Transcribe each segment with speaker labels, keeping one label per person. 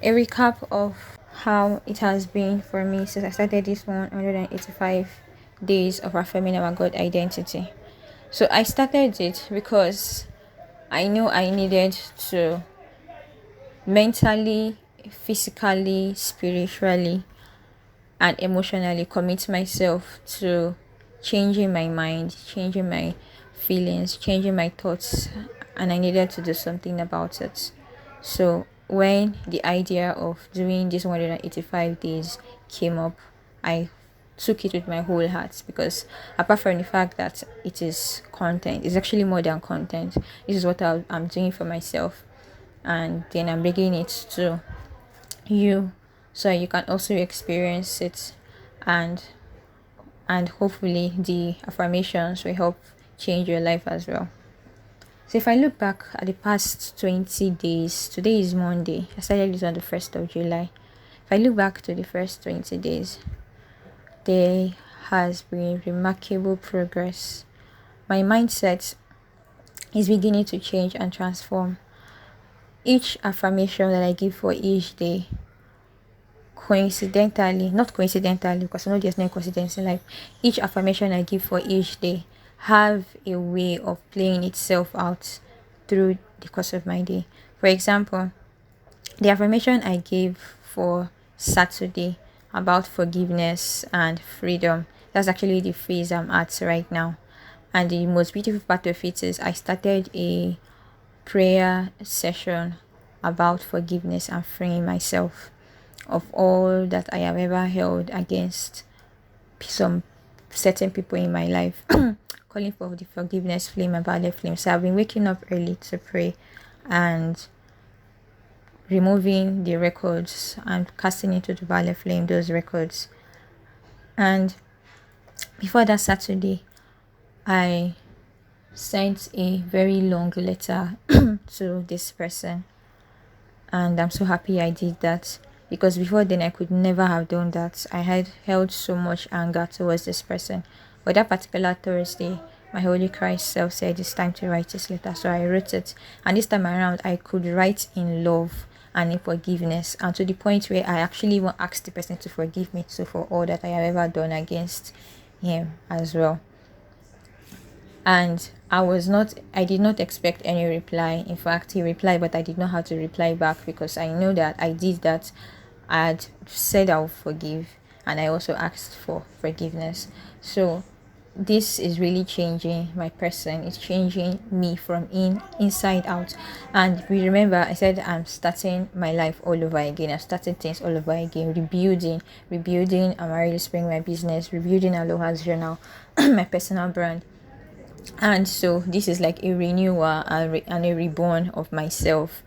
Speaker 1: a recap of how it has been for me since I started this 185 days of affirming our God identity. So I started it because I knew I needed to mentally, physically, spiritually, and emotionally commit myself to changing my mind, changing my feelings, changing my thoughts, and I needed to do something about it. So when the idea of doing this 185 days came up, I took it with my whole heart, because apart from the fact that it is content, it's actually more than content. This is what I'm doing for myself, and then I'm bringing it to you so you can also experience it, and hopefully the affirmations will help change your life as well. So if I look back at the past 20 days, today is Monday. I started this on the 1st of July. If I look back to the first 20 days, there has been remarkable progress. My mindset is beginning to change and transform. Each affirmation that I give for each day, not coincidentally, because I know there's no coincidence in life, each affirmation I give for each day have a way of playing itself out through the course of my day. For example, the affirmation I gave for Saturday about forgiveness and freedom, that's actually the phase I'm at right now. And the most beautiful part of it is I started a prayer session about forgiveness and freeing myself of all that I have ever held against some certain people in my life, calling for the forgiveness flame about the flame. So I've been waking up early to pray and removing the records and casting into the valley flame those records. And before that Saturday, I sent a very long letter to this person, and I'm so happy I did that, because before then I could never have done that. I had held so much anger towards this person, but that particular Thursday my Holy Christ self said it's time to write this letter, so I wrote it. And this time around I could write in love and in forgiveness, and to the point where I actually even asked the person to forgive me too for all that I have ever done against him as well. And I did not expect any reply. In fact, he replied, but I did not have to reply back, because I know that I did that. I had said I would forgive, and I also asked for forgiveness. So this is really changing my person. It's changing me from inside out. And we remember I said I'm starting my life all over again. I'm starting things all over again, rebuilding Amaryllis Spring, my business, rebuilding Aloha's journal, my personal brand. And so this is like a renewal and a reborn of myself.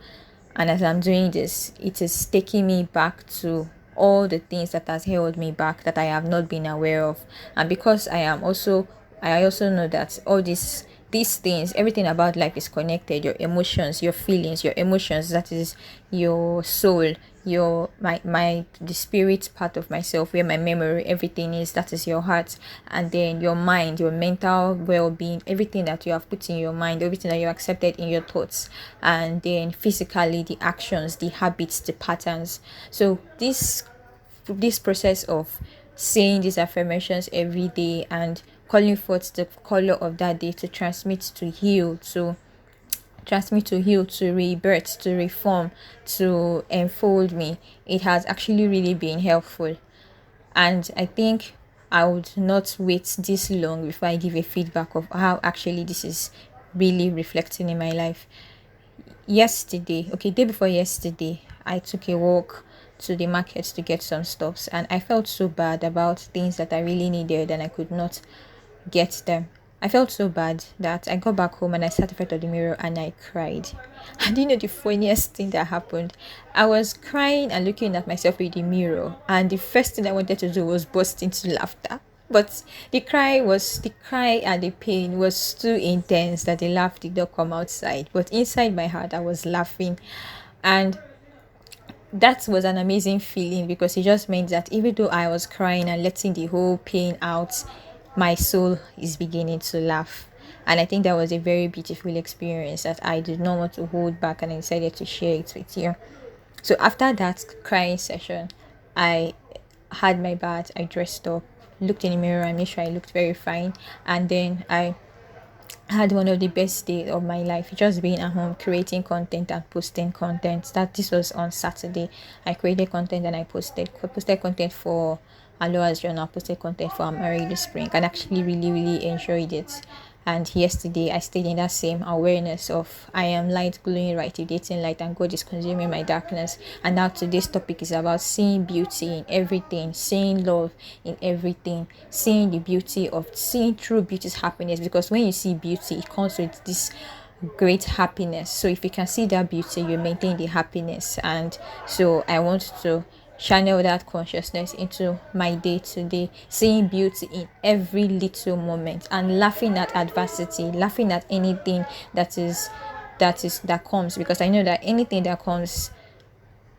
Speaker 1: And as I'm doing this, it is taking me back to all the things that has held me back, that I have not been aware of. And because I also know that all these things, everything about life is connected. Your emotions, your feelings, your emotions, that is your soul, your my the spirit part of myself, where my memory, everything is, that is your heart. And then your mind, your mental well-being, everything that you have put in your mind, everything that you accepted in your thoughts. And then physically, the actions, the habits, the patterns. So this process of saying these affirmations every day and calling forth the color of that day to heal, to rebirth, to reform, to enfold me, it has actually really been helpful. And I think I would not wait this long before I give a feedback of how actually this is really reflecting in my life. Day before yesterday, I took a walk to the market to get some stuffs, and I felt so bad about things that I really needed and I could not get them. I felt so bad that I got back home and I sat in front of the mirror and I cried. And you know the funniest thing that happened? I was crying and looking at myself in the mirror, and the first thing I wanted to do was burst into laughter. But the cry and the pain was too intense that the laugh did not come outside. But inside my heart I was laughing. And that was an amazing feeling, because it just meant that even though I was crying and letting the whole pain out, my soul is beginning to laugh. And I think that was a very beautiful experience that I did not want to hold back, and I decided to share it with you. So after that crying session, I had my bath, I dressed up, looked in the mirror and made sure I looked very fine. And then I had one of the best days of my life, just being at home creating content and posting content. That this was on Saturday. I created content and I posted content for Aloha's journal, posted content for I'm Married This Spring, and actually really enjoyed it. And yesterday I stayed in that same awareness of I am light glowing right, radiating light, and God is consuming my darkness. And now today's topic is about seeing beauty in everything, seeing love in everything, seeing the beauty of seeing true beauty's happiness. Because when you see beauty, it comes with this great happiness. So if you can see that beauty, you maintain the happiness. And so I want to channel that consciousness into my day to day, seeing beauty in every little moment and laughing at adversity, laughing at anything that comes, because I know that anything that comes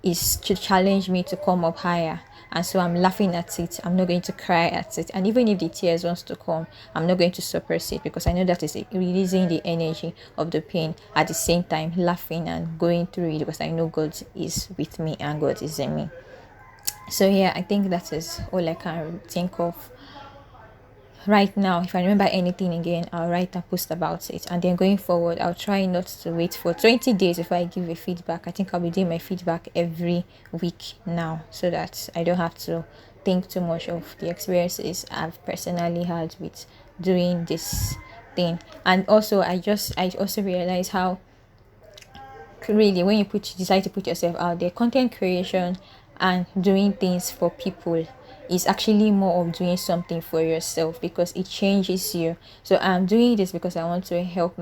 Speaker 1: is to challenge me to come up higher. And so I'm laughing at it. I'm not going to cry at it. And even if the tears wants to come, I'm not going to suppress it, because I know that is releasing the energy of the pain, at the same time laughing and going through it, because I know God is with me and God is in me. So yeah, I think that is all I can think of right now. If I remember anything again, I'll write a post about it. And then going forward, I'll try not to wait for 20 days before I give a feedback. I think I'll be doing my feedback every week now, so that I don't have to think too much of the experiences I've personally had with doing this thing. And also I also realize how really, when you decide to put yourself out there, content creation and doing things for people is actually more of doing something for yourself, because it changes you. So I'm doing this because I want to help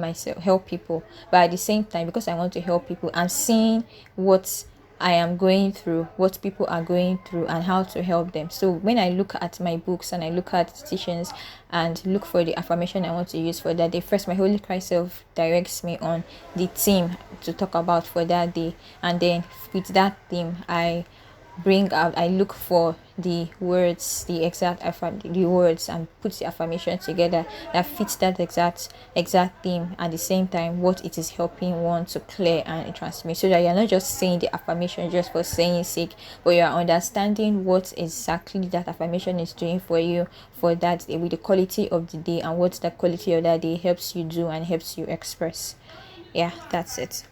Speaker 1: people, but at the same time, because I want to help people, I'm seeing what I am going through, what people are going through, and how to help them. So when I look at my books and I look at teachings and look for the affirmation I want to use for that day, first my Holy Christ self directs me on the theme to talk about for that day. And then with that theme, I look for the words, the words, and put the affirmation together that fits that exact theme, at the same time what it is helping one to clear and transmit, so that you're not just saying the affirmation just for saying sake, but you're understanding what exactly that affirmation is doing for you for that day, with the quality of the day, and what the quality of that day helps you do and helps you express. Yeah, that's it.